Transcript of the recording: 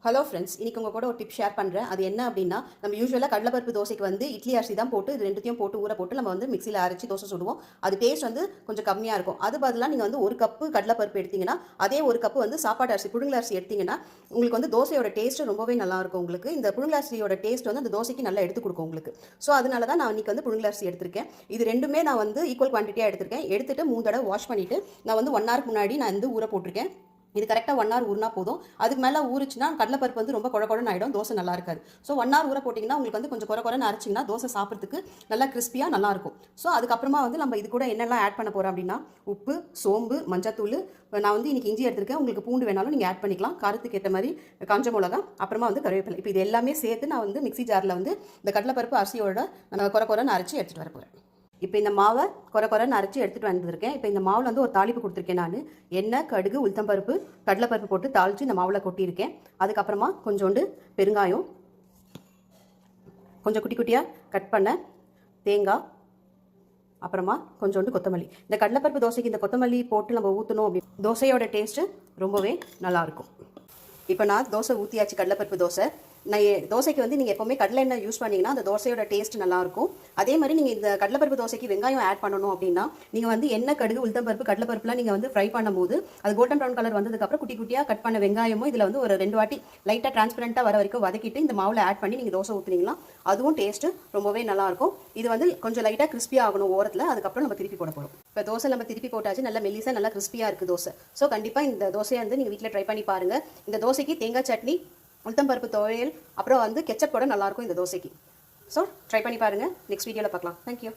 Hello friends, இன்னைக்கு உங்கள் கூட ஒரு டிப் ஷேர் பண்ணுறேன். அது என்ன அப்படின்னா, நம்ம யூஸ்வலாக கடலைப்பருப்பு தோசைக்கு வந்து இட்லி அரிசி தான் போட்டு இது ரெண்டுத்தையும் போட்டு ஊற போட்டு நம்ம வந்து மிக்சியில் அரைச்சி தோசை சுடுவோம். அது டேஸ்ட் வந்து கொஞ்சம் கம்மியாக இருக்கும். அது பதிலாக நீங்கள் வந்து ஒரு கப்பு கடலைப்பருப்பு எடுத்தீங்கன்னா, அதே ஒரு கப்பு வந்து சாப்பாடு அரிசி புழுங்கல் அரிசி எடுத்தீங்கன்னா, உங்களுக்கு வந்து தோசையோட டேஸ்ட் ரொம்பவே நல்லாயிருக்கும். உங்களுக்கு இந்த புழுங்கல் அரிசியோட டேஸ்ட் வந்து அந்த தோசைக்கு நல்லா எடுத்து கொடுக்கும் உங்களுக்கு. ஸோ அதனால தான் நான் இன்னைக்கு வந்து புழுங்கல் அரிசி எடுத்திருக்கேன். இது ரெண்டுமே நான் வந்து ஈக்குவல் குவான்டிட்டியாக எடுத்திருக்கேன். எடுத்துட்டு 3 தடவை வாஷ் பண்ணிவிட்டு நான் வந்து 1 ஹவருக்கு முன்னாடி நான் வந்து ஊற போட்டிருக்கேன். இது கரெக்டாக 1 ஹவர் ஊறினா போதும். அதுக்கு மேலே ஊறிச்சுன்னா கடலைப்பருப்பு வந்து ரொம்ப குழ குழன்னு ஆகிடும், தோசை நல்லா இருக்காது. ஸோ 1 ஹவர் ஊற போட்டிங்கன்னா உங்களுக்கு வந்து கொஞ்சம் குறைன்னு அரைச்சிங்கன்னா தோசை சாப்பிட்றதுக்கு நல்லா கிறிஸ்பியாக நல்லாயிருக்கும். ஸோ அதுக்கப்புறமா வந்து நம்ம இது கூட என்னெல்லாம் ஆட் பண்ண போகிறோம் அப்படின்னா, உப்பு, சோம்பு, மஞ்சத்தூள், நான் வந்து இன்றைக்கி இஞ்சி எடுத்திருக்கேன். உங்களுக்கு பூண்டு வேணாலும் நீங்கள் ஆட் பண்ணிக்கலாம். காரத்துக்கு ஏற்ற மாதிரி காஞ்ச மிளகா, அப்புறமா வந்து கருவேப்பிலை. இப்போ இது எல்லாமே சேர்த்து நான் வந்து மிக்ஸி ஜாரில் வந்து இந்த கடலைப்பருப்பு அரிசியோட நான் குறைன்னு அரைச்சி எடுத்துகிட்டு வர போகிறேன். இப்போ இந்த மாவை குறைன்னு அரைச்சி எடுத்துகிட்டு வந்திருக்கேன். இப்போ இந்த மாவில் வந்து ஒரு தாளிப்பு கொடுத்துருக்கேன். நான் எண்ணெய், கடுகு, உளுத்தம்பருப்பு, கடலைப்பருப்பு போட்டு தாளித்து இந்த மாவில் கொட்டியிருக்கேன். அதுக்கப்புறமா கொஞ்சோண்டு பெருங்காயம், கொஞ்சம் குட்டி குட்டியாக கட் பண்ண தேங்காய், அப்புறமா கொஞ்சோண்டு கொத்தமல்லி. இந்த கடலைப்பருப்பு தோசைக்கு இந்த கொத்தமல்லி போட்டு நம்ம ஊற்றணும் அப்படி தோசையோட டேஸ்ட்டு ரொம்பவே நல்லாயிருக்கும். இப்போ நான் தோசை ஊற்றியாச்சு, கடலைப்பருப்பு தோசை. நான் தோசைக்கு வந்து நீங்கள் எப்போவுமே கடலை எண்ணெய் யூஸ் பண்ணிங்கன்னா அந்த தோசையோட டேஸ்ட் நல்லாயிருக்கும். அதே மாதிரி நீங்கள் இந்த கடலைப்பருப்பு தோசைக்கு வெங்காயம் ஆட் பண்ணணும் அப்படின்னா, நீங்கள் வந்து எண்ணெய், கடுகு, உளுத்தம்பருப்பு, கடலைப்பருப்புலாம் நீங்கள் வந்து ஃப்ரை பண்ணும்போது அது கோல்டன் ப்ரௌன் கலர் வந்ததுக்கப்புறம் குட்டி குட்டியாக கட் பண்ண வெங்காயமும் இதில் வந்து ஒரு 2 வாட்டி லைட்டாக டிரான்ஸ்பரண்ட்டாக வர வரைக்கும் வதக்கிட்டு இந்த மாவில் ஆட் பண்ணி நீங்கள் தோசை ஊற்றுனீங்கன்னா அதுவும் டேஸ்ட்டு ரொம்பவே நல்லாயிருக்கும். இது வந்து கொஞ்சம் லைட்டாக கிறிஸ்பியாக ஆகணும் ஓரத்தில். அதுக்கப்புறம் நம்ம திருப்பி போட போகிறோம். இப்போ தோசை நம்ம திருப்பி போட்டாச்சு, நல்லா மெல்லிசாக நல்லா கிறிஸ்பியாக இருக்குது தோசை. ஸோ கண்டிப்பாக இந்த தோசையை வந்து நீங்கள் வீட்டில் ட்ரை பண்ணி பாருங்கள். இந்த தோசைக்கு தேங்காய் சட்னி, உளுத்தம்பருப்பு துவையல், அப்புறம் வந்து கெச்சப் கூட நல்லாயிருக்கும் இந்த தோசைக்கு. ஸோ ட்ரை பண்ணி பாருங்கள். நெக்ஸ்ட் வீடியோவில் பார்க்கலாம். தேங்க்யூ.